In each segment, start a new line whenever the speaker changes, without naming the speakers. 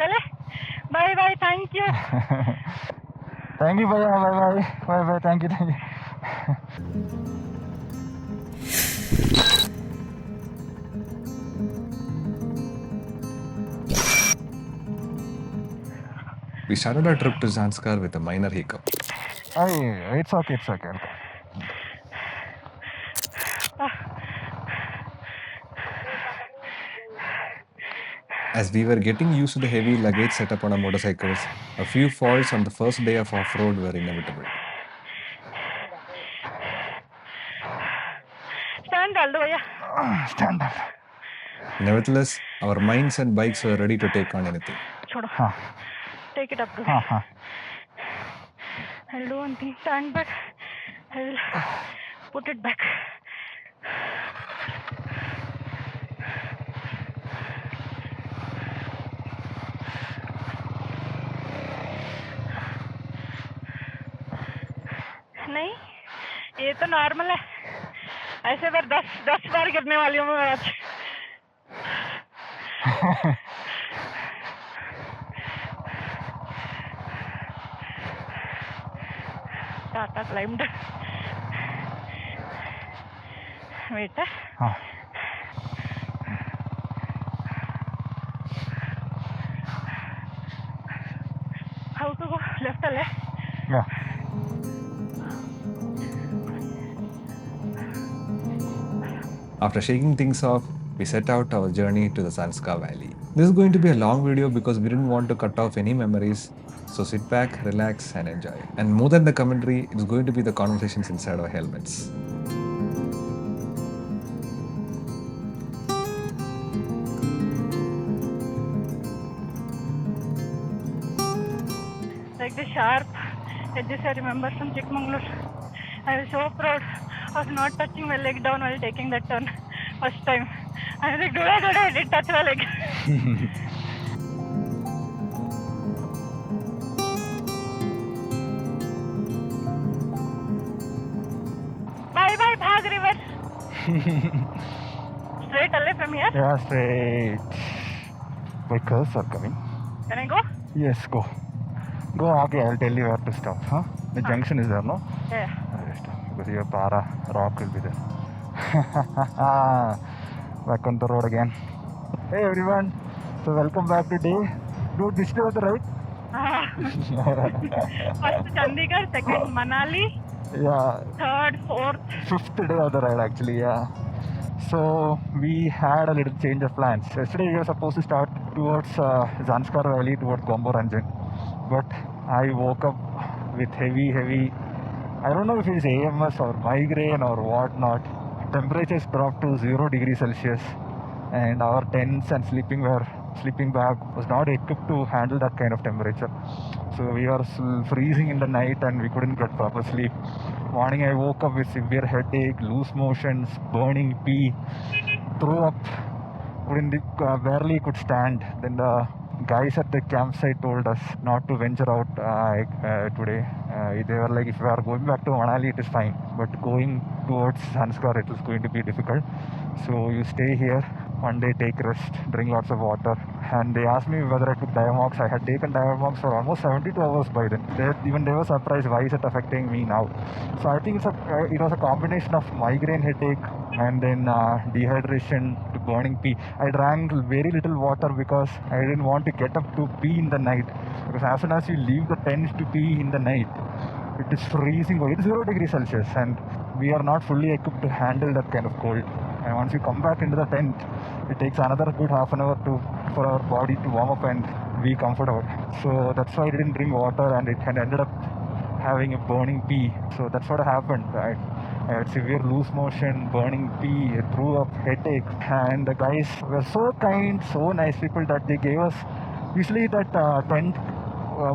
चले bye bye thank you
thank you भैया bye bye bye bye thank you
We started our trip to Zanskar with a minor hiccup.
It's okay, it's okay.
As we were getting used to the heavy luggage setup on our motorcycles, a few falls on the first day of off-road were inevitable.
Stand डाल दो भैया
Stand up.
Nevertheless, our minds and bikes were ready to take on anything.
छोड़ो
हाँ
take it up to
हाँ हाँ
I'll do one thing stand back I'll put it back नहीं ये तो नॉर्मल है ऐसे बार 10 बार गिरने वाली हूँ मैं आज टाटा क्लाइम्ड वेट
हाँ
हाउ टू गो लेफ्ट अले
या
After shaking things off, we set out our journey to the Zanskar Valley. This is going to be a long video because we didn't want to cut off any memories, so sit back, relax and enjoy. And more than the commentary, it's going to be the conversations inside our helmets.
Like the sharp edges I remember from Chikmagalur. I was so proud of not touching my leg down while taking that turn first time. I was like, I did touch my leg. Bye bye, Bhag River. Straight away from here.
Yeah, straight. Vehicles are coming.
Can I go?
Yes, go. Go, okay, I'll tell you where to stop. Huh? The junction is there, no?
Yeah.
Because your para rock will be there. Back on the road again. Hey everyone. So welcome back to day. Dude, this day was right?
First Chandigarh, second Manali,
Yeah,
third, fourth.
fifth day of the ride actually, yeah. So we had a little change of plans. Yesterday we were supposed to start towards Zanskar Valley, towards Gombo Ranjan. But I woke up with heavy, I don't know if it's AMS or migraine or what not. Temperatures dropped to 0 degrees Celsius and our tents and sleeping bag was not equipped to handle that kind of temperature. So we were freezing in the night and we couldn't get proper sleep. Morning I woke up with severe headache, loose motions, burning pee, threw up, barely could stand. Then the guys at the campsite told us not to venture out today. They were like, if we are going back to Manali, it is fine, but going towards Zanskar, it is going to be difficult. So you stay here, one day take rest, drink lots of water. And they asked me whether I took Diamox. I had taken Diamox for almost 72 hours by then. They were surprised, why is it affecting me now? So I think it was a combination of migraine headache and then dehydration to burning pee. I drank very little water because I didn't want to get up to pee in the night. Because as soon as you leave the tent to pee in the night, it is freezing. It is 0 degrees Celsius and we are not fully equipped to handle that kind of cold. And once you come back into the tent, it takes another good half an hour for our body to warm up and be comfortable. So that's why I didn't drink water and it had ended up having a burning pee. So that's what happened. I had severe loose motion, burning pee, threw up, headache. And the guys were so kind, so nice people that they gave us, usually that tent,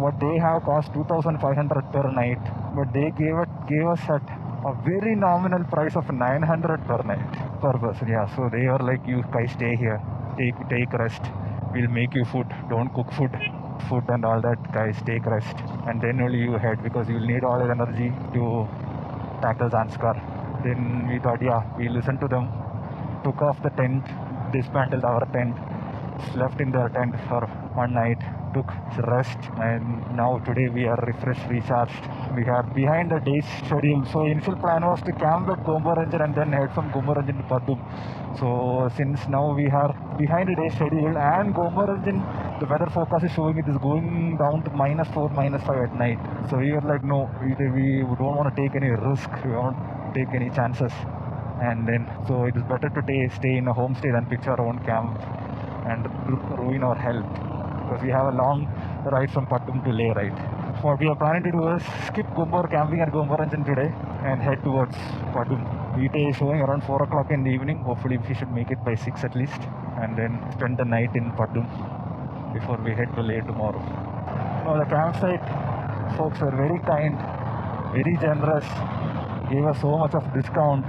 what they have cost 2,500 per night, but they gave us at a very nominal price of 900 per night per person. Yeah, so they were like, you guys stay here, take rest, we'll make you food, don't cook food and all that, guys, take rest, and then only you head, because you'll need all the energy to tackle Zanskar. Then we thought, yeah, we listened to them, took off the tent, dismantled our tent, slept in their tent for one night, took rest, and now today we are refreshed, recharged. We are behind the day's schedule. So initial plan was to camp at Gombaranjan and then head from Gombaranjan to Padum. So since now we are behind the day's schedule and Gombaranjan, the weather forecast is showing it is going down to -4, -5 at night. So we were like, no, we don't want to take any risk. We don't take any chances. And then, so it is better to stay in a homestay than pitch our own camp and ruin our health, because we have a long ride from Padum to Leh, right? What we are planning to do is skip camping at Gombaranjan today and head towards Padum. ETA is showing around 4 o'clock in the evening. Hopefully we should make it by 6 at least, and then spend the night in Padum before we head to Leh tomorrow. Now the campsite folks were very kind, very generous, gave us so much of discount,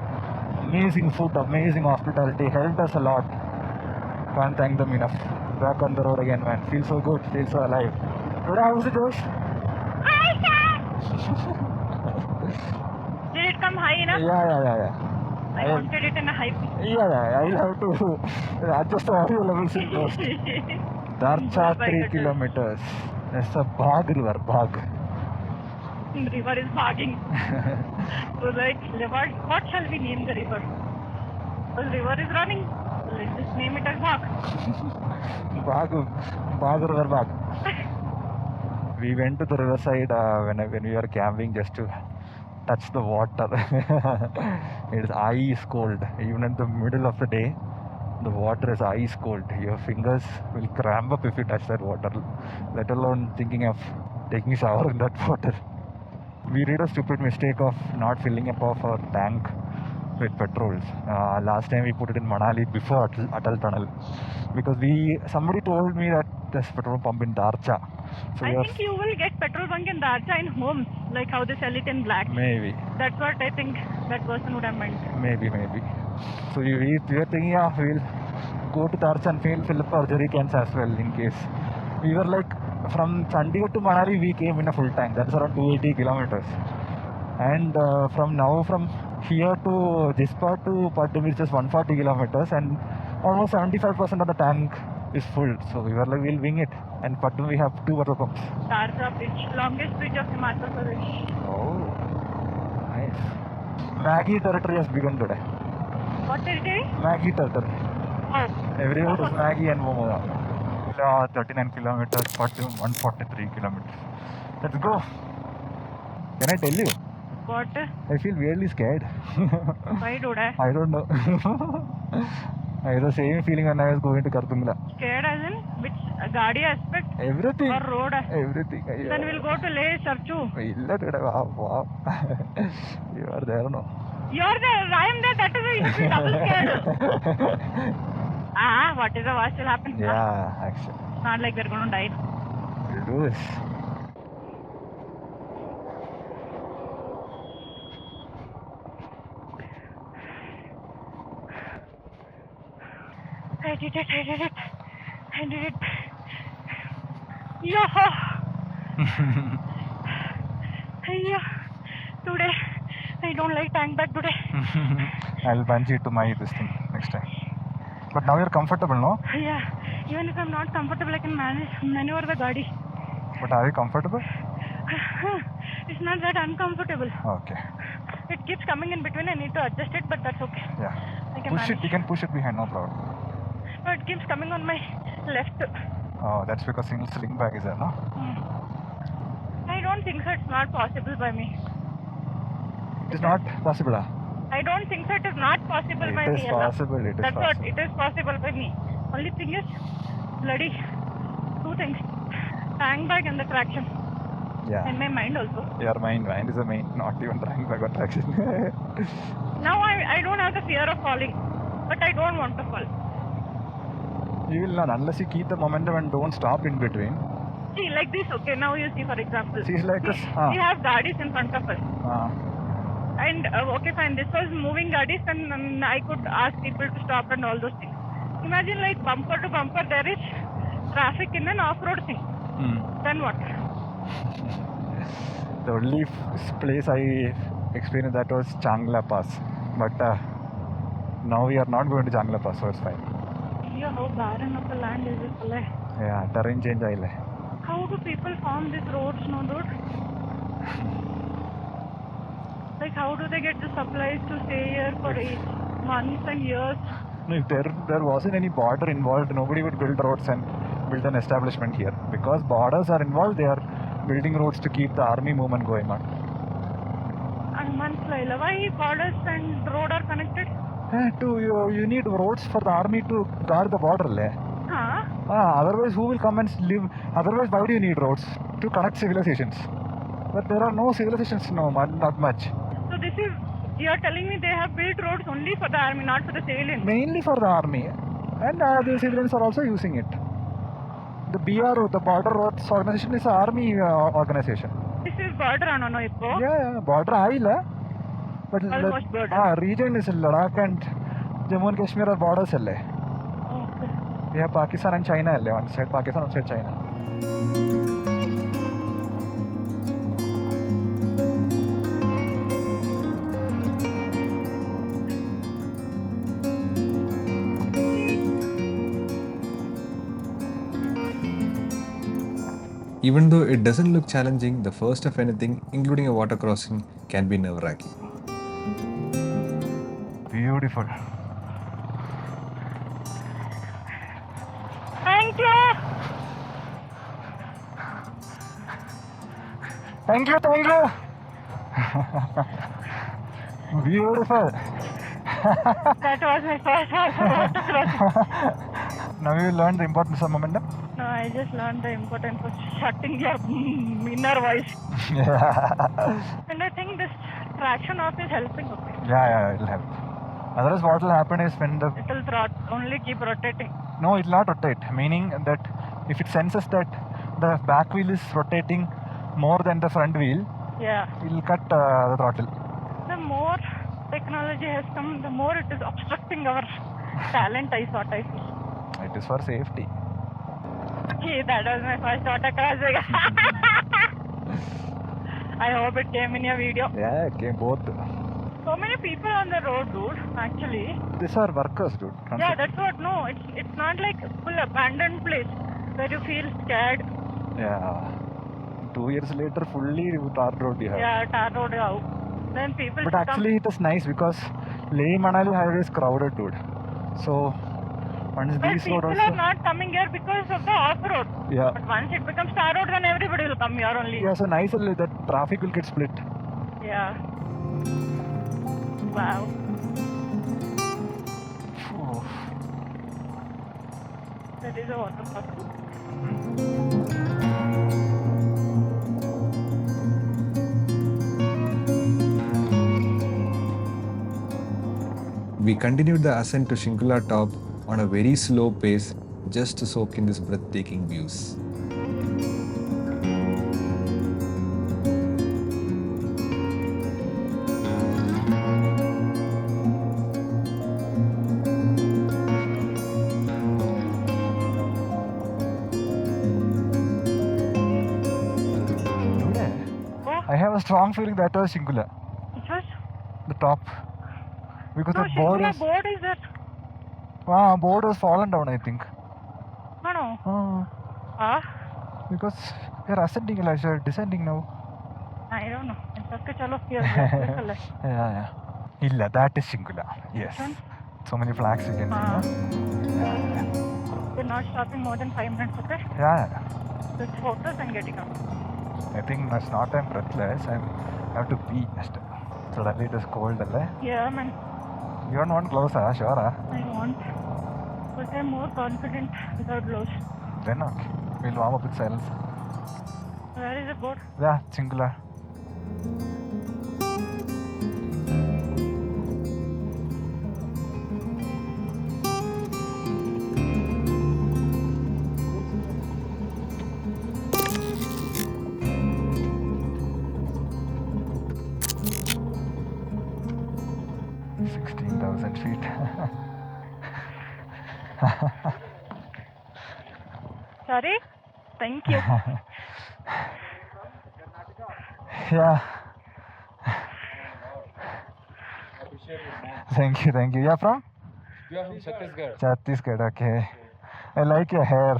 amazing food, amazing hospitality, helped us a lot. Can't thank them enough. Back on the road again, man. Feel so good, feel so alive. Today, how was it, Josh?
Hi, sir! Did it come high enough?
Yeah.
I wanted it in a high pitch.
Yeah, I'll have to adjust the audio levels in post. Darcha 3 kilometers. It's a Bhag river, Bhag.
The river is barking. So like, what shall we name the river? The river is running. Let's just name it as Bhag.
Bhag river, Bhag. We went to the riverside when we were camping just to touch the water. It is ice cold. Even in the middle of the day, the water is ice cold. Your fingers will cramp up if you touch that water, let alone thinking of taking a shower in that water. We did a stupid mistake of not filling up of our tank with petrol. Last time we put it in Manali before Atal Tunnel, because somebody told me that there's petrol pump in Darcha. So
I think you will get petrol bunk in Darcha in homes, like how they sell it in black.
Maybe.
That's what I think that person would have meant.
Maybe. So we were thinking, we'll go to Darcha and fill up our jerry cans as well in case. We were like, from Chandigarh to Manali we came in a full tank. That's around 280 kilometers. And from here to Jispa to Padum is just 140 kilometers, and almost 75% of the tank is full. So we were like, we'll wing it. And Padum we have 2 petrol pumps.
Darcha bridge, longest bridge of Himachal Pradesh.
Oh, nice. Maggie territory has begun today.
What territory?
Maggie territory.
Oh.
Everywhere is Maggie and Momo. 39 kilometers, Padum 143 kilometers. Let's go. Can I tell you?
What?
I feel weirdly scared.
Why do I?
I don't know. I had the same feeling when I was going to Kartungla.
Scared as in which Gadi aspect?
Everything.
Or road aspect?
Everything. Yeah.
Then we'll go to Leh, Sarchu.
Wow. You are there, no?
You're there, I am there, that is why you should be double scared. What is the worst will happen?
Yeah, actually.
It's not like we're going to die.
We'll do this.
I did it. Yoho! Today, I don't like tank bag today.
I'll bungee to my this thing next time. But now you're comfortable, no?
Yeah, even if I'm not comfortable, I can maneuver the Gadi.
But are you comfortable?
It's not that uncomfortable.
Okay.
It keeps coming in between, I need to adjust it, but that's okay.
Yeah.
I can
Push
manage.
it, you can push it behind, no problem.
No, it keeps coming on my left.
Oh, that's because single sling bag is there, no?
I don't think so, it's not possible by me.
It is not possible,
I don't think so, it is not possible by me.
It is possible, it is
That's
possible.
what, it is possible by me. Only thing is, bloody, 2 things. Tank bag and the traction.
Yeah.
And my mind also.
Your mind is the main, not even trying bag or traction.
Now I don't have the fear of falling, but I don't want to fall.
You will not, unless you keep the momentum and don't stop in between.
See, like this, okay, now you see, for example.
See, like this.
We have gadis in front of us. And okay, fine, this was moving gadis, and I could ask people to stop and all those things. Imagine like bumper to bumper, there is traffic in an off-road thing. Then what?
The only place I experienced that was Changla Pass. But now we are not going to Changla Pass, so it's fine.
Yeah, how barren of the land is this? Like,
Yeah, terrain change ಆಯಿಲ್ಲ.
how do people form these roads, no, dude? Like, how do they get the supplies to stay here for months and years?
No, if there wasn't any border involved, nobody would build roads and build an establishment here. Because borders are involved, they are building roads to keep the army movement going on.
And months later, why borders and road are connected?
You need roads for the army to guard the border.
Huh?
Otherwise, who will come and live? Otherwise, why do you need roads? To connect civilizations. But there are no civilizations, no, not much.
So this is, you are telling me they have built roads only for the army, not for the civilians?
Mainly for the army. And the civilians are also using it. The BRO, the Border Roads Organization, is an army organization.
This is border, no, Ippo?
Yeah, border ಆಯಿಲ್ಲ. But
Almost border.
Region is Ladakh and Jammu and Kashmir are borders ಅಲ್ಲೇ.
Okay.
Yeah, Pakistan and China ಅಲ್ಲೇ. One side Pakistan, one side China.
Even though it doesn't look challenging, the first of anything, including a water crossing, can be nerve-wracking.
Beautiful.
Thank you!
Thank you. Beautiful.
That was my first water crossing.
Now you learned the importance of momentum?
No, I just learned the importance of shutting your inner voice.
Yeah.
And I think this traction off is helping. Okay.
Yeah, it will help. Otherwise, what will happen is when the...
It will only keep rotating.
No, it will not rotate. Meaning that if it senses that the back wheel is rotating more than the front wheel,
Yeah.
it will cut the throttle.
The more technology has come, the more it is obstructing our talent, I feel.
It is for safety.
Hey, that was my first water crossing. I hope it came in your video.
Yeah, okay, both.
So many people on the road, dude, actually.
These are workers, dude.
Yeah, that's what. No, it's not like a full abandoned place where you feel scared.
Yeah. 2 years later, fully tar road you have.
Yeah, tar road out. Then people
But actually, it is nice because Leh-Manali highway is crowded, dude. So, once
But
these roads
people
also...
are not coming here because of the off-road.
Yeah.
But once it becomes tar road, then everybody will come here only.
Yeah, so nice that traffic will get split.
Yeah. Wow.
Oh.
That is a waterfall.
We continued the ascent to Shingula top on a very slow pace just to soak in these breathtaking views.
Oh,
I have a strong feeling that was Shingula,
it was?
the top. Because
No,
the board
Shingula
is...
board is there.
board was fallen down, I think.
No.
Because we are ascending, like we are descending now.
I don't know. It's okay, chalo. Here,
Yeah. Illa, that is Shingula. Yes.
Which one?
So many flags you can see, no? Yeah.
We're not stopping more than 5 minutes, okay?
Yeah.
With photos and getting up.
I think that's not I'm breathless. I have to pee. Suddenly it is cold, right?
Yeah, man.
You don't want gloves, sure?
I want. But I'm more confident without gloves.
Then okay. We'll warm up with silence.
Where is the board?
Yeah, Shingula. Feet.
Sorry? Thank you.
Yeah. Thank you. Yeah, from?
We are from Chhattisgarh.
Chhattisgarh, okay. I like your hair.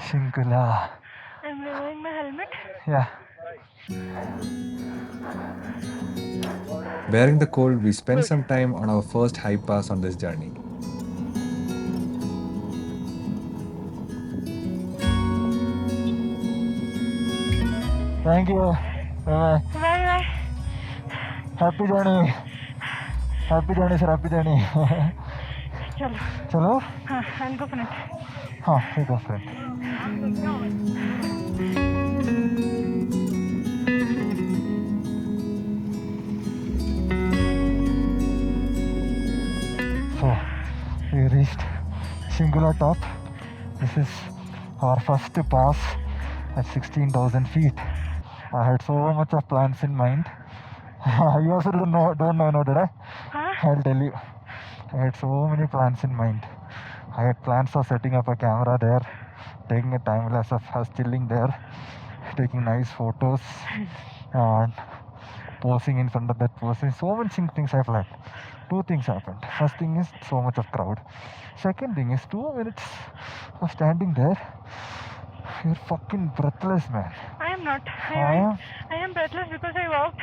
Shingula.
I'm removing my helmet.
Yeah.
Bearing the cold, we spent some time on our first high pass on this journey.
Thank you. Bye-bye.
Bye.
Happy journey. Happy journey, sir. Happy journey.
Chalo.
Chalo?
I'll go front.
You go front. So, we reached Shingula top. This is our first pass at 16,000 feet. I had so much of plans in mind. You also don't know, did I?
Huh?
I'll tell you. I had so many plans in mind. I had plans of setting up a camera there, taking a time lapse of us chilling there, taking nice photos, and posing in front of that person. So many things I planned. Two things happened. First thing is so much of crowd. Second thing is 2 minutes of standing there. You're fucking breathless, man.
I am not.
Huh?
I am breathless because I walked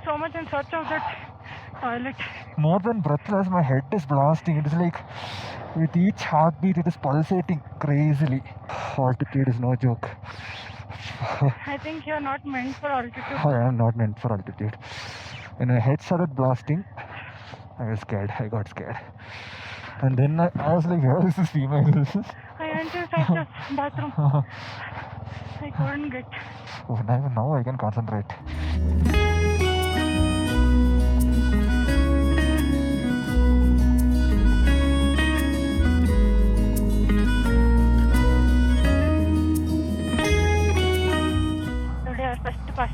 so much in search of that toilet.
More than breathless, my head is blasting. It is like with each heartbeat, it is pulsating crazily. Altitude is no joke.
I think you're not meant for altitude.
I am not meant for altitude. When my head started blasting, I was scared. I got scared. And then I was like, where is this female?
I went inside the bathroom. I couldn't get.
Oh, now I can concentrate.
Today our first pass.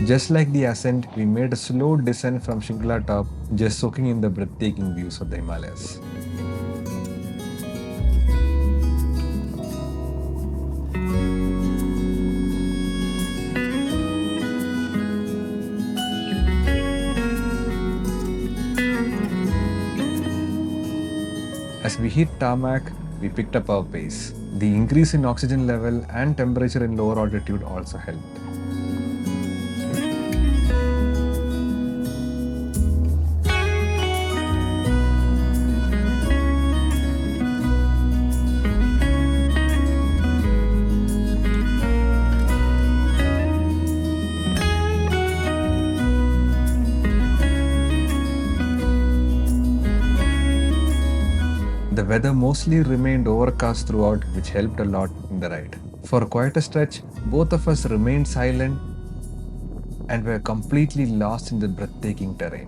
Just like the ascent, we made a slow descent from Shingla top, just soaking in the breathtaking views of the Himalayas. As we hit tarmac, we picked up our pace. The increase in oxygen level and temperature in lower altitude also helped. The weather mostly remained overcast throughout, which helped a lot in the ride. For quite a stretch, both of us remained silent and were completely lost in the breathtaking terrain.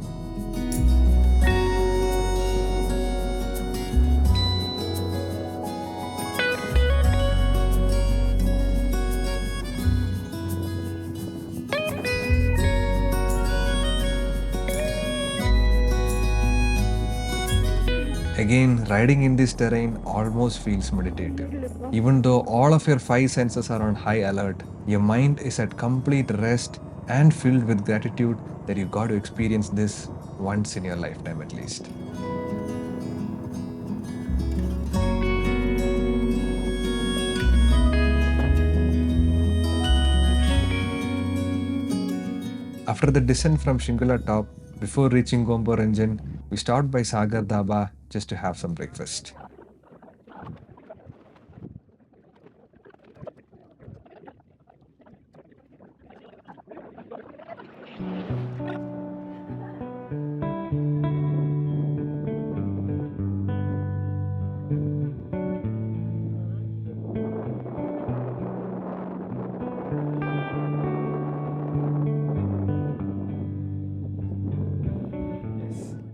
Again, riding in this terrain almost feels meditative. Even though all of your 5 senses are on high alert, your mind is at complete rest and filled with gratitude that you got to experience this once in your lifetime at least. After the descent from Shingula top, before reaching Gombo Ranjan, we stopped by Sagar Dhaba just to have some breakfast.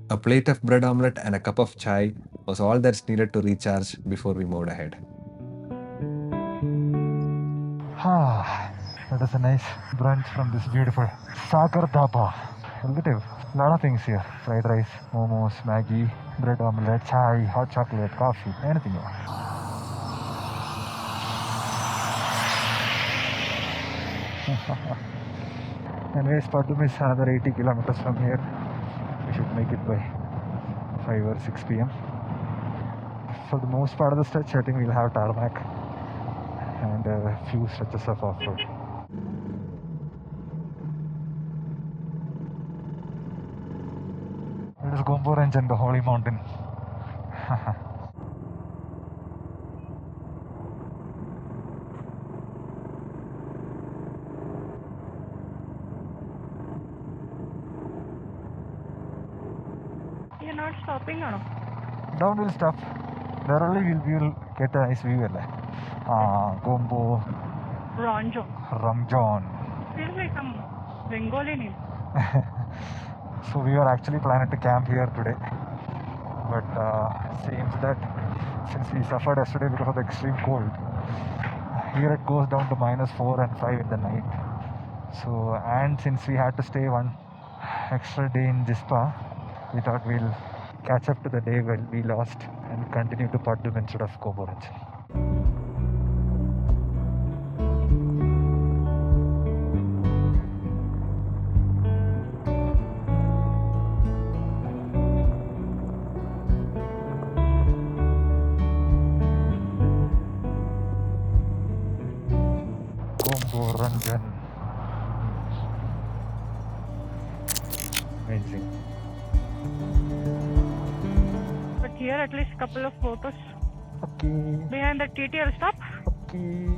A plate of bread omelette and a cup of chai was all that's needed to recharge before we moved ahead.
That is a nice brunch from this beautiful Sagar Dhaba. relative. Lot of things here. Fried rice, momos, Maggi, bread omelette, chai, hot chocolate, coffee, anything you want. Anyways, Padum is another 80 kilometers from here. We should make it by 5 or 6 p.m. For the most part of the stretch, I think we'll have tarmac and a few stretches of off-road. It is Gombo Range and the Holy Mountain.
You're not stopping or no?
Down will stop. There only we'll get a nice view. Gombo
Ranjo.
Ramjan.
Feels like some Bengali name.
So we were actually planning to camp here today, but seems that since we suffered yesterday because of the extreme cold, here it goes down to -4 and 5 in the night. So, and since we had to stay one extra day in Jispa, we thought we'll catch up to the day when we lost and continue to Padum instead of Gombo Range. Ranjan. Amazing.
But here at least couple of photos.
Okay.
Behind the TTL stop.
Okay.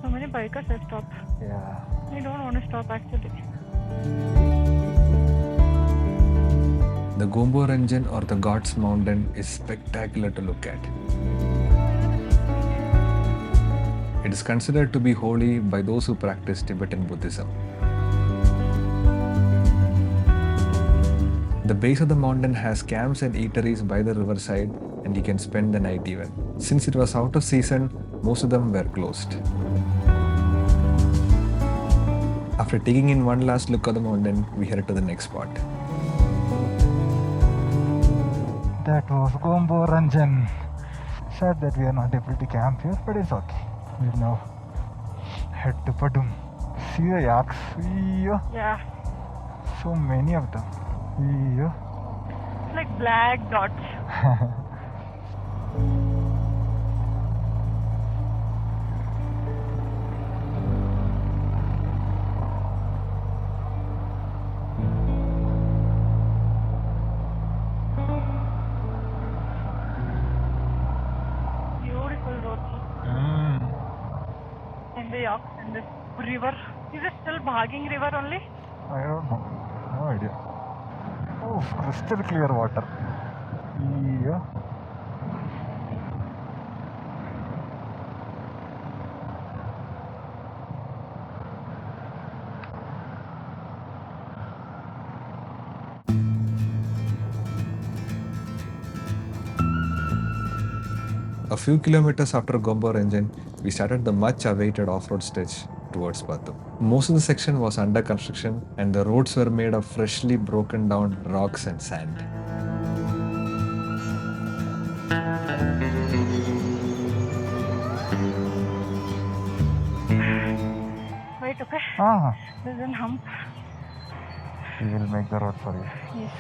So many bikers have stopped.
Yeah.
We don't want to stop actually.
The Gombo Ranjan or the God's Mountain is spectacular to look at. It is considered to be holy by those who practice Tibetan Buddhism. The base of the mountain has camps and eateries by the riverside, and you can spend the night even. Since it was out of season, most of them were closed. After taking in one last look at the mountain, we headed to the next spot.
That was Gombo Ranjan. Sad that we are not able to camp here, but it's okay. We'll now head to Padum. See the yaks?
Yeah.
So many of them.
It's like black dots. Beautiful roads. And the yaks and this river. Is it still Bhaging river only?
I don't know. No idea. Oh, crystal clear water. Yeah.
A few kilometers after Gombo Ranjan, we started the much awaited off-road stretch towards Padum. Most of the section was under construction and the roads were made of freshly broken down rocks and sand.
Wait, okay. There's a hump.
We will make the road for you.
Yes.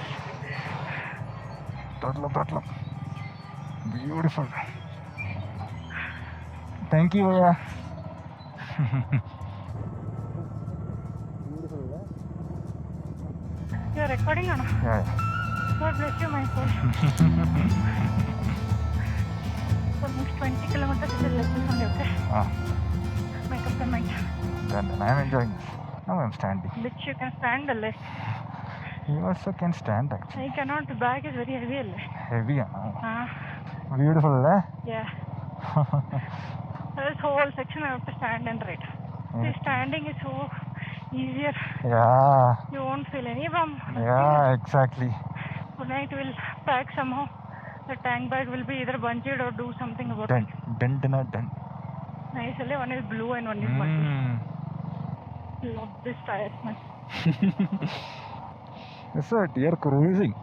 Toddler. Beautiful. Thank you, Aya.
You're recording or no?
Yeah.
God bless you, my soul. For next 20 kilometers, it will let me only, okay? Make up the mind.
Then I'm enjoying this. Now I'm standing.
Which you can stand a less.
You also can stand actually.
I cannot. The bag is very heavy.
Heavy, Beautiful, eh?
Yeah. This whole section I have to stand and ride. The standing is so easier.
Yeah.
You won't feel any bum.
Yeah, exactly.
Tonight we'll pack somehow. The tank bag will be either bunged or do something about it.
Done.
Nice. One is blue and one is multi. Love this tires, man.
That's it. You're cruising.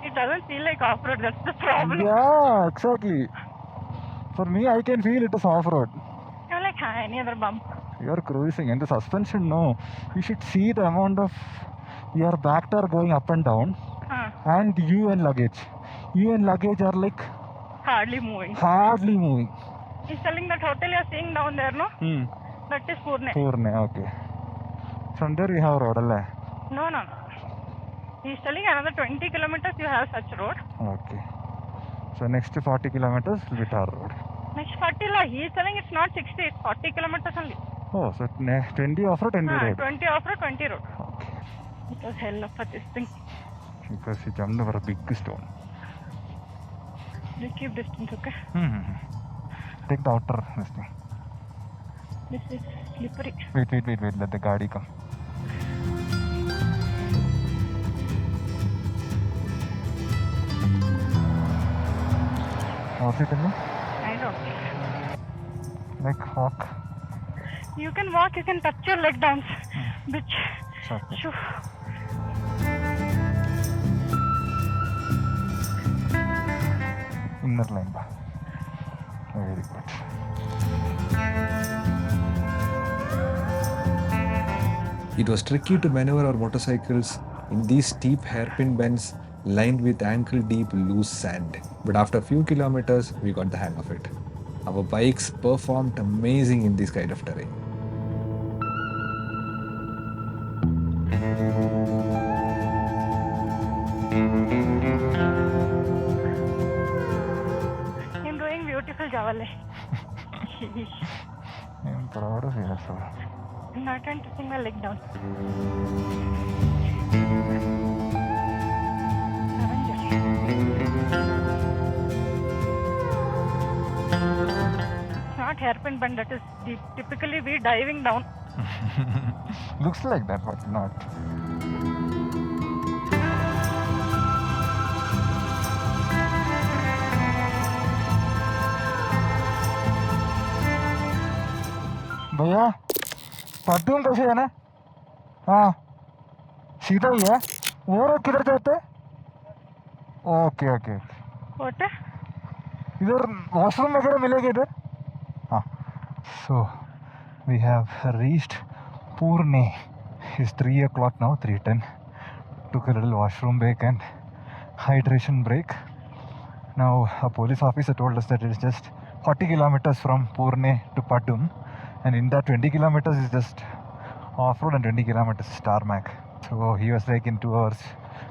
It doesn't feel like off-road. That's the problem.
Yeah, exactly. For me, I can feel it is off-road.
You're like, any other bump.
You're cruising, and the suspension, no. You should see the amount of your back tire going up and down, and you and luggage. You and luggage are like
hardly moving.
Hardly moving.
He's telling that hotel you're seeing down there, no? That is Purne.
Purne, okay. From there you have road, alle?
No. He's telling another 20 kilometers you have such road.
Okay. So next 40 kilometers will be tar road.
Next 40 la. He is telling it's not 60, it's 40 kilometers only.
Oh, so 20 off-road, 20 road.
20 off-road, 20 road.
Okay.
It was hell of this thing.
Because he jumped over a big stone.
Just keep distance, okay?
Take the outer this thing.
This is slippery.
Wait. Let the gaadi come. What's it in?
I don't.
Like walk.
You can walk, you can touch your leg down. Bitch.
Sure. Inner line. Very good.
It was tricky to maneuver our motorcycles in these steep hairpin bends lined with ankle-deep loose sand. But after a few kilometers, we got the hang of it. Our bikes performed amazing in this kind of terrain.
I'm doing beautiful Javale.
I'm proud of you, sir.
I'm not trying to put my leg down. It's not hairpin bend, that is typically we diving down.
Looks like that, but not. भैया पद्दूम कैसे है ना? हाँ सीधा ही है. वो road किधर जाते? ओके.
What?
इधर वॉशरूम वगैरह मिलेगा इधर? हाँ. So we have reached Purne. It's 3 o'clock now, 3:10. Took a little washroom break and hydration break. Now a police officer told us that it is just 40 kilometers from Purne to Padum, and in that 20 kilometers is just off-road and 20 kilometers is tarmac. So he was like, in 2 hours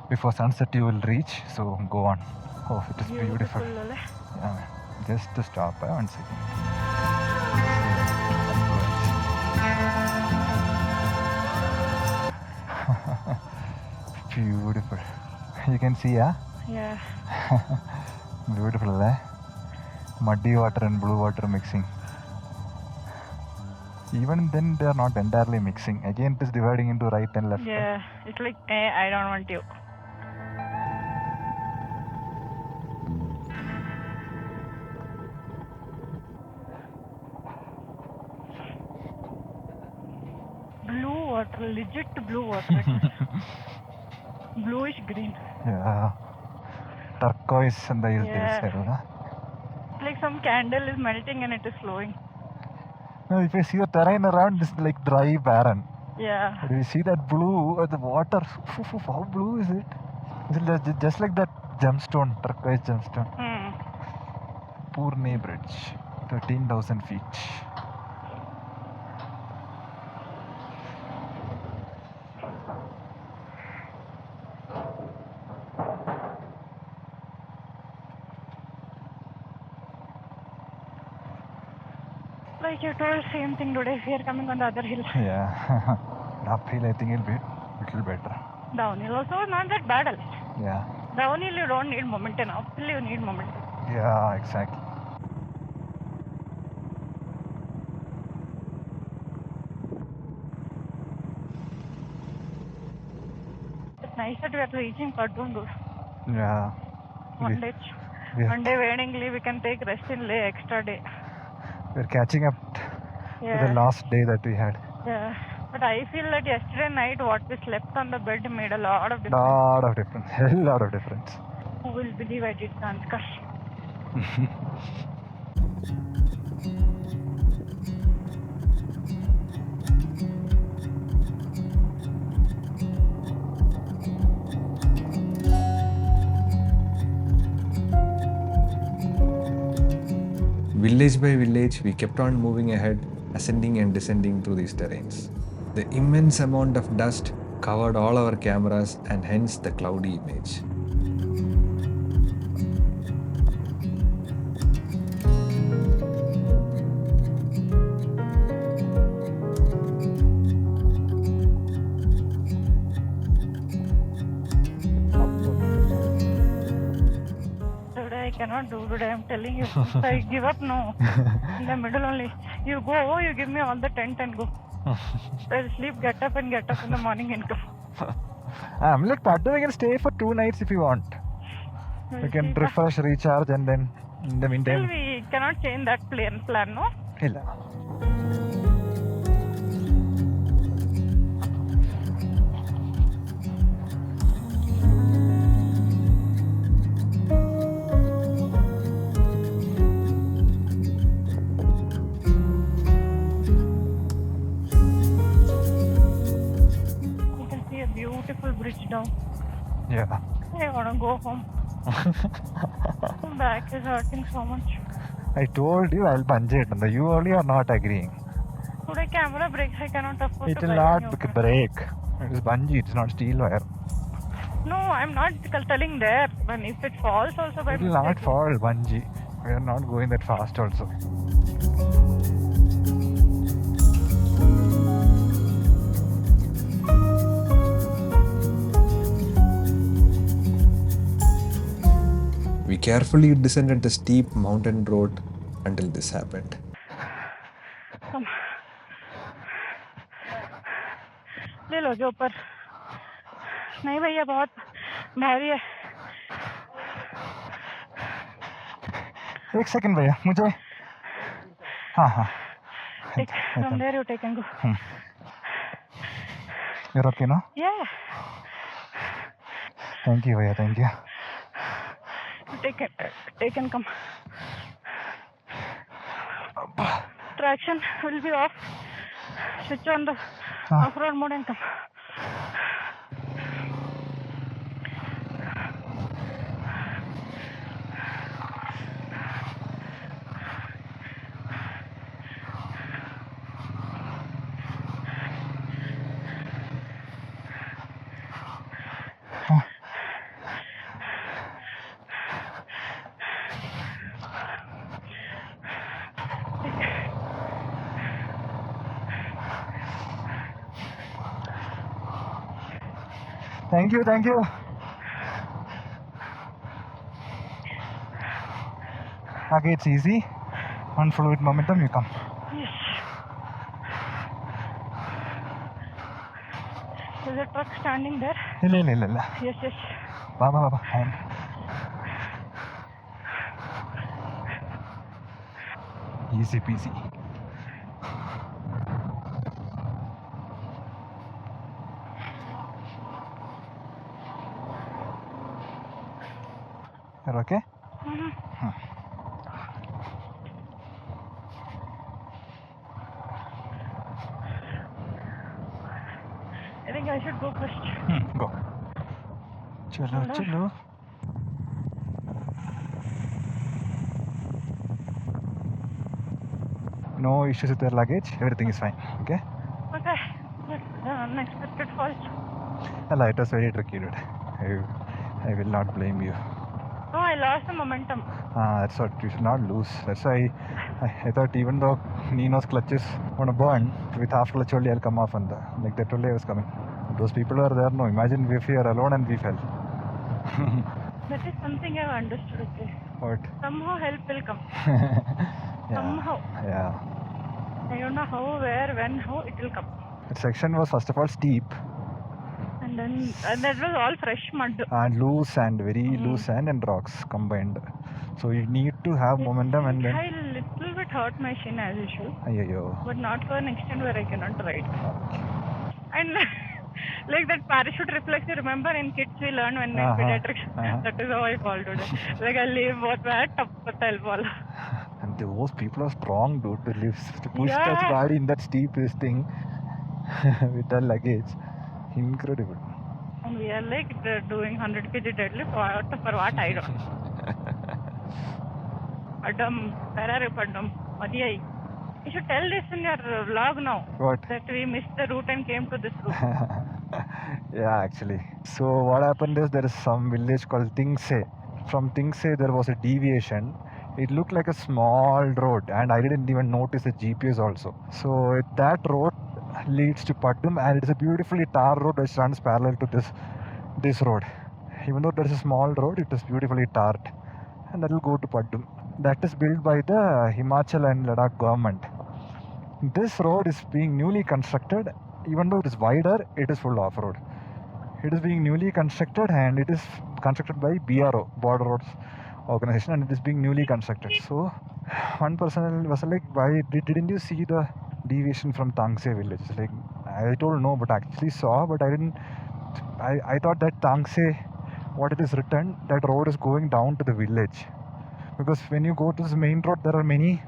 before sunset you will reach, so go on. Oh, it is beautiful. Yeah, just to stop by 1 second. Beautiful. You can see, yeah?
Yeah.
Beautiful, eh? Muddy water and blue water mixing. Even then they are not entirely mixing. Again it is dividing into right and left.
Yeah, it's like, I don't want you. Blue water, legit blue water. Bluish green.
Yeah. Turquoise and the
Yeah. Like some candle is melting and it is flowing.
No, if you see the terrain around, it's like dry, barren.
Yeah.
But you see that blue, the water, how blue is it? Is it just like that gemstone, turquoise gemstone? Purne Bridge, 13,000 feet.
Like you told, same thing today. We are coming on the other hill.
Yeah. Uphill, I think it'll be a little better.
Downhill also not that bad.
Yeah.
Downhill you don't need momentum. Uphill you need momentum.
Yeah, exactly.
It's nice that we are reaching Padum.
Yeah.
One day waiting leave, we can take rest in Leh extra day.
We're catching up to the last day that we had.
Yeah. But I feel that yesterday night what we slept on the bed made a lot of difference.
Lot of difference. Hell lot of difference.
Who will believe I did Zanskar?
Village by village, we kept on moving ahead, ascending and descending through these terrains. The immense amount of dust covered all our cameras and hence the cloudy image.
Today I cannot do today, I'm telling you. I give up now. In the middle only. You go, you give me all the tent and go. I'll sleep, get up in the morning and go.
I'm like Padum, we can stay for 2 nights if you want. We can refresh, recharge, and then in the
Still
meantime.
we cannot change that plan, no?
Illa.
You can see a beautiful bridge down.
Yeah.
I wanna go home. My back is hurting so much.
I told you I'll bungee it. You only are not agreeing.
Today camera breaks, I cannot afford
It
to
will
buy
not
new one.
break. It is bungee, it's not steel wire.
No, I'm not telling there. When if it falls also by
It will not
mistake.
fall, bungee. We are not going that fast also.
We carefully descended the steep mountain road until this happened.
Come. ले लो जो ऊपर नहीं भैया बहुत भारी है
एक second भैया मुझे हाँ
from there you take and go.
You're okay now?
Yeah,
Thank you भैया, thank you.
take and come. Traction will be off. Switch on the off-road mode and come.
Thank you, thank you. Okay, it's easy. On fluid momentum, you come.
Yes. There's a truck standing there.
ಇಲ್ಲ.
Yes, yes.
ಬಾ. Easy peasy. You're okay?
I think I should go first.
Go. Chalo. No issues with your luggage. Everything is fine. Okay?
Okay. But the unexpected falls.
Well, it was very tricky, dude. I will not blame you.
No, I lost the momentum.
That's what you should not lose. That's why I thought even though Nino's clutch is gonna burn, with half clutch only I'll come off on like that only I was coming. Those people were there, no. Imagine if we are alone and we fell.
That is something I've understood, okay?
What?
Somehow help will come.
Yeah.
Somehow.
Yeah.
I don't know how, where, when, how it will come.
That section was first of all steep
And that was all fresh mud.
and loose and very loose and rocks combined. So you need to have momentum and then.
I little bit hurt my shin as usual,
Ayyo.
but not to an extent where I cannot ride.
Okay.
And like that parachute reflex, you remember in kids we learn when
Uh-huh,
pediatrics.
uh-huh.
That is how I fall today. Like I leave what bad, tappata fall.
And those people are strong, dude, to push
Yeah.
that body in that steep thing with the luggage. Incredible.
And we are like doing 100 kg deadlift. For what? I don't know. Padum, where are you, Padum? Madhyai. You should tell this in your vlog now.
What?
That we missed the route and came to this route.
Yeah, actually. So what happened is there is some village called Tingse. From Tingse there was a deviation. It looked like a small road and I didn't even notice the GPS also. So that road leads to Padum and it is a beautifully tar road which runs parallel to this road. Even though there is a small road, it is beautifully tarred and that will go to Padum. That is built by the Himachal and Ladakh government. This road is being newly constructed. Even though it is wider, it is full off-road. It is being newly constructed and it is constructed by BRO, Border Roads Organization, and it is being newly constructed. So one person was like, why didn't you see the deviation from Tangse village? Like, I told no, but I actually saw, but I didn't. I thought that Tangse, what it is written, that road is going down to the village. Because when you go to this main road, there are many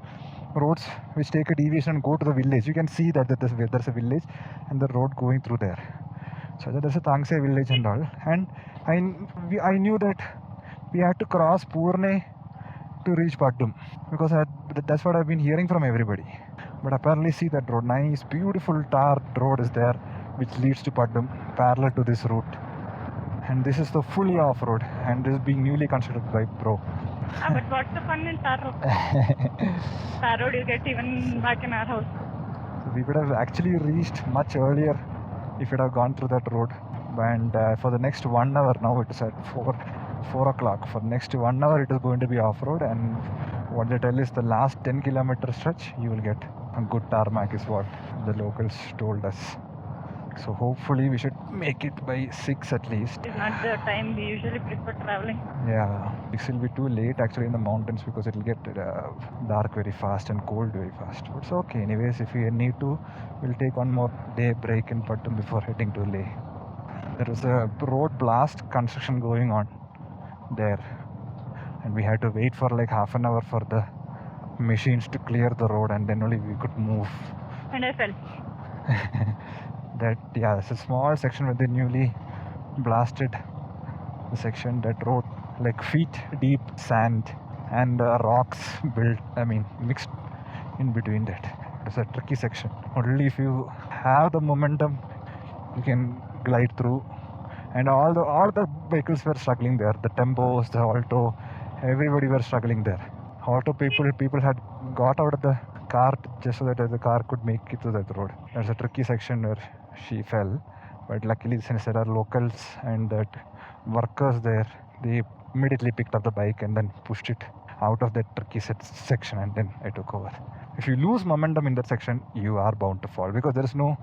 roads which take a deviation and go to the village. You can see that there's a village and the road going through there. So there's a Tangse village and all. And I knew that we had to cross Purne to reach Padum. Because that's what I've been hearing from everybody. But apparently see that road, nice, beautiful tarred road is there which leads to Padum parallel to this route. And this is the fully off-road and this is being newly constructed by Pro.
But what's the fun in tar road? Tar road you get even back in our house.
We would have actually reached much earlier if it had gone through that road. And for the next 1 hour, now it is at 4 o'clock. For the next 1 hour, it is going to be off-road. And what they tell is the last 10-kilometer stretch, you will get a good tarmac is what the locals told us. So hopefully we should make it by 6 at least.
It's not the time we usually prefer traveling.
Yeah, it will be too late actually in the mountains because it will get dark very fast and cold very fast. But it's okay. Anyways, if we need to, we'll take one more day break in Padum before heading to Leh. There was a road blast construction going on there. And we had to wait for like half an hour for the machines to clear the road and then only we could move.
And I fell.
It's a small section where they newly blasted the section. That road, like feet deep sand and rocks mixed in between that. It's a tricky section. Only if you have the momentum, you can glide through. And all the vehicles were struggling there. The Tempos, the Alto, everybody were struggling there. Auto people had got out of the car just so that the car could make it to that road. There's a tricky section where she fell, but luckily since there are locals and that workers there, they immediately picked up the bike and then pushed it out of that tricky section and then I took over. If you lose momentum in that section, you are bound to fall because there is no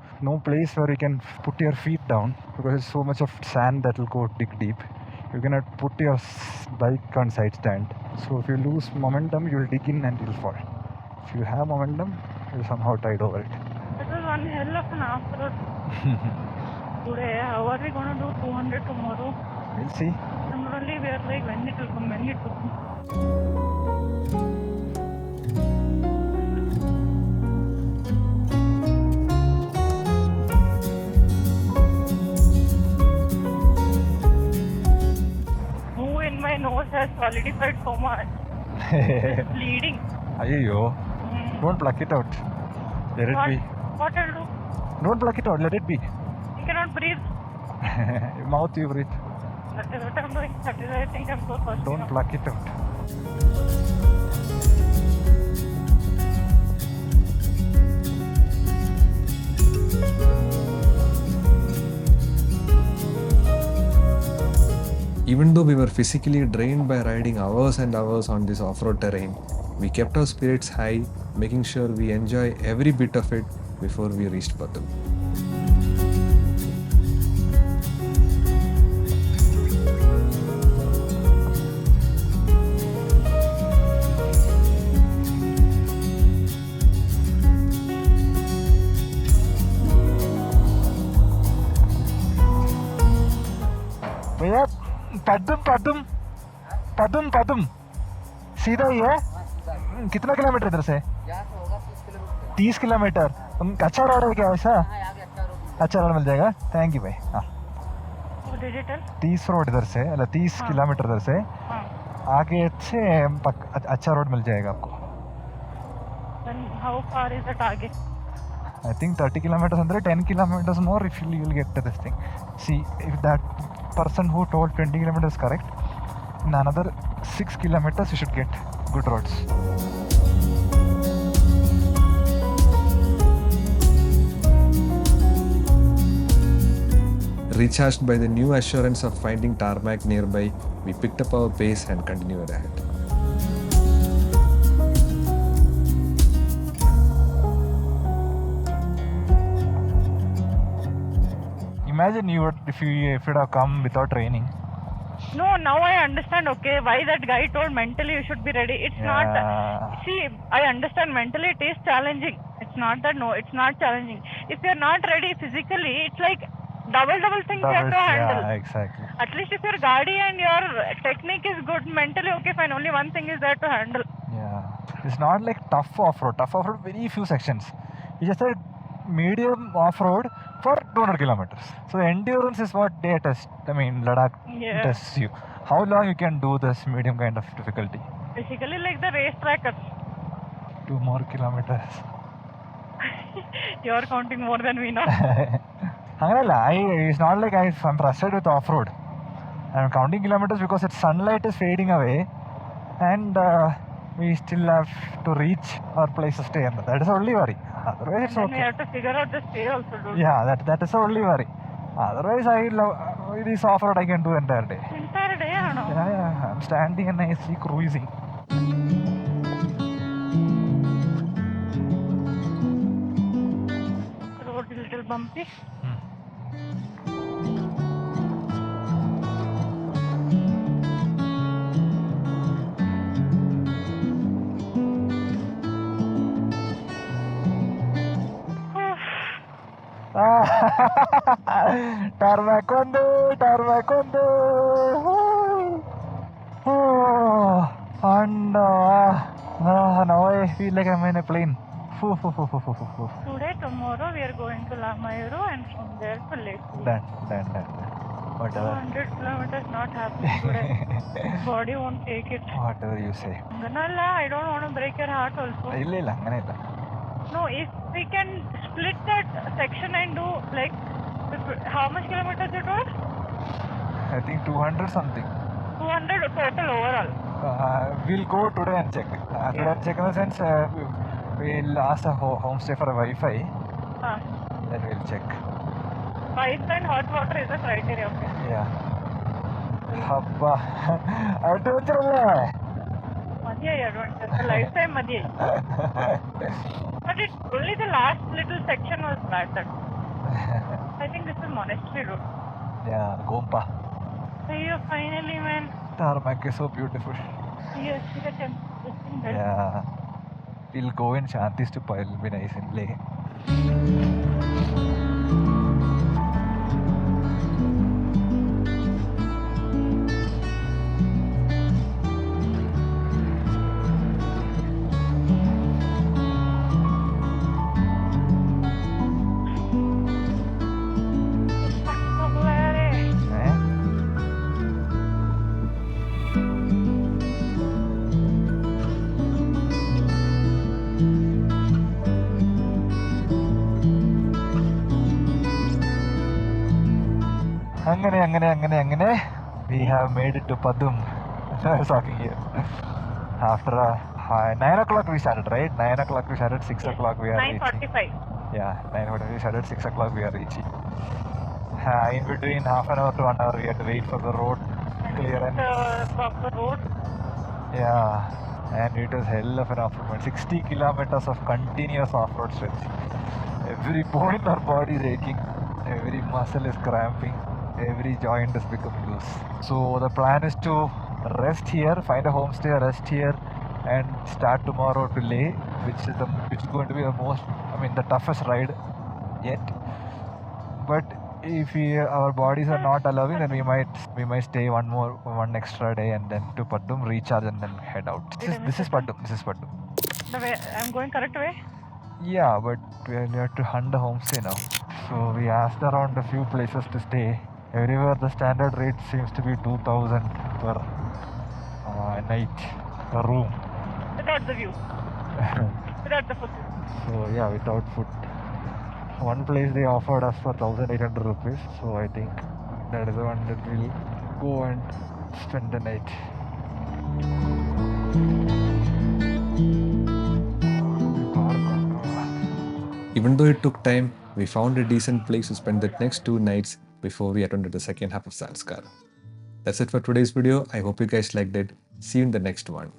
place where you can put your feet down because there's so much of sand that will go dig deep. You cannot put your bike on side stand. So if you lose momentum, you'll dig in and you'll fall. If you have momentum, you'll somehow tide over it.
It was one hell of an off-road. Today, how are we going to do 200 tomorrow?
We'll see.
And only we are like, when it will come. Who in my nose has solidified so much? It's bleeding.
Ayyo. Don't pluck it out. Let it be.
What I'll do?
Don't pluck it out. Let it be.
You cannot breathe.
Mouth you breathe.
That is what I'm doing. That is why I think I'm so thirsty.
Don't pluck it out.
Even though we were physically drained by riding hours and hours on this off-road terrain, we kept our spirits high, making sure we enjoy every bit of it before we reached Padum.
पदम सीधा ही है. कितना kilometre इधर से? 30 kilometre. अच्छा road है क्या ऐसा? अच्छा रोड मिल जाएगा. थैंक यू भाई. हाँ,
डिजिटल
30 रोड इधर से, 30 किलोमीटर इधर से आगे से अच्छा रोड मिल जाएगा आपको.
हाउ फार इज दैट आगे?
I think 30 kilometers under 10 kilometers more if you will get to this thing. See, if that person who told 20 kilometers is correct, in another 6 kilometers you should get good roads.
Recharged by the new assurance of finding tarmac nearby, we picked up our pace and continued ahead.
Imagine if you would have come without training.
No, now I understand, okay, why that guy told mentally you should be ready. It's not, see, I understand mentally it is challenging. It's not that, no, it's not challenging. If you're not ready physically, it's like double things you have to handle.
Yeah, exactly.
At least if your gadi and your technique is good, mentally okay, fine, only one thing is there to handle.
Yeah, it's not like tough off-road, very few sections. It's just a medium off-road for 200 kilometers. So the endurance is what they test. I mean, Ladakh tests you. How long you can do this medium kind of difficulty?
Basically like the race trackers.
2 more kilometers.
You're counting more than we know.
It's not like I'm frustrated with off-road. I'm counting kilometers because its sunlight is fading away and we still have to reach our place to stay. That is the only worry. Otherwise it's
and
okay.
we have to figure out the stay also, dude.
Yeah, that is the only worry. Otherwise this off-road I can do entire day.
Entire day, I know.
Yeah, I'm standing and I see cruising.
Road is a little bumpy.
Tarmac Kondo. And now I feel like I'm in a plane.
Today, tomorrow we are going to Lamayuru and from there to Lake.
Done. Whatever.
200 kilometers not happening today. Body won't take it.
Whatever you say.
Ganala, I don't want to break your heart also. No, if we can split that section and do like how much kilometers it was?
I think 200 something.
200 total overall.
We'll go today and check. Check in the sense we'll ask the homestay for a Wi-Fi. Then we'll check.
Wi-Fi and hot water is a criteria. Okay.
Yeah. Habba. Adventure.
Adventure. The lifetime But it only the last little section was bad. I think this is monastery road.
Yeah, Gompa.
So you finally, man.
Tarmac is so beautiful.
Yes, see the temple.
Yeah. We'll go in Shanti Stupa. It'll be nice in Leh. Angane. We have made it to Padum. I was talking here. After 9 o'clock we started, right? 9 o'clock we started, 6 o'clock we are
9:45.
reaching. Yeah, 9:45 we started, 6 o'clock we are reaching. In between half an hour to 1 hour we had to wait for the road clearance.
Proper road.
Yeah, and it was hell of an off-road. 60 kilometers of continuous off-road stretch. Every bone in our body is aching. Every muscle is cramping. Every joint is becoming loose. So the plan is to rest here, find a homestay, rest here, and start tomorrow to Leh, which is going to be the toughest ride yet. But if our bodies are not allowing, then we might stay one extra day and then to Padum recharge and then head out. This is Padum. This is Padum.
The way I'm going correct way?
Yeah, but we have to hunt a homestay now. So we asked around a few places to stay. Everywhere the standard rate seems to be 2,000 per night, per room.
Without the view. Without the food.
So yeah, without food. One place they offered us for 1,800 rupees. So I think that is the one that we'll go and spend the night.
Even though it took time, we found a decent place to spend the next 2 nights before we attended the second half of Zanskar. That's it for today's video. I hope you guys liked it. See you in the next one.